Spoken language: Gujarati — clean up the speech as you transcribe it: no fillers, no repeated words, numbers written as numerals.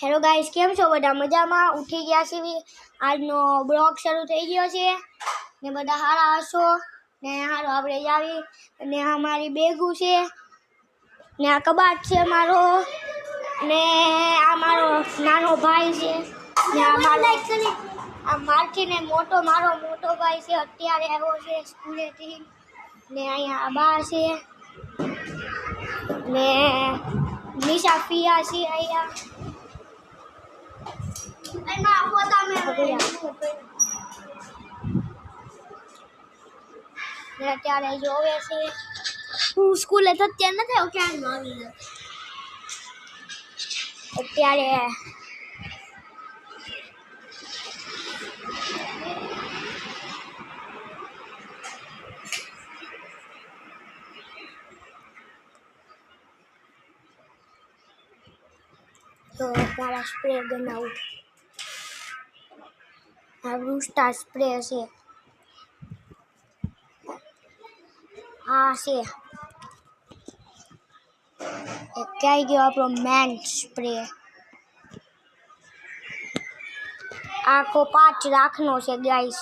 હેલો ગાઈસ, કેમ છો બધા? મજામાં? ઉઠી ગયા છે? આજનો બ્લોગ શરૂ થઈ ગયો છે ને બધા હારા હશો ને હારો આપણે જાવી ને અમારી બેગું છે ને આ કબાટ છે મારો ને આ મારો નાનો ભાઈ છે ને આ મારથી ને મારો મોટો ભાઈ છે, અત્યારે આવ્યો છે સ્કૂલેથી ને અહીંયા બા છે ને નિશા પિયા છે અહીંયા અત્યારે જોવે છે હું સ્કૂલે તો અત્યારે નથી આવ્યો, ક્યાં આવી અત્યારે તો મારા સ્પ્રે બનાવું. આ રૂસ્ટા સ્પ્રે છે, આ છે ક્યાંય ગયો આપણો મેન સ્પ્રે. આખો 5 રાખનો છે ગાઈસ.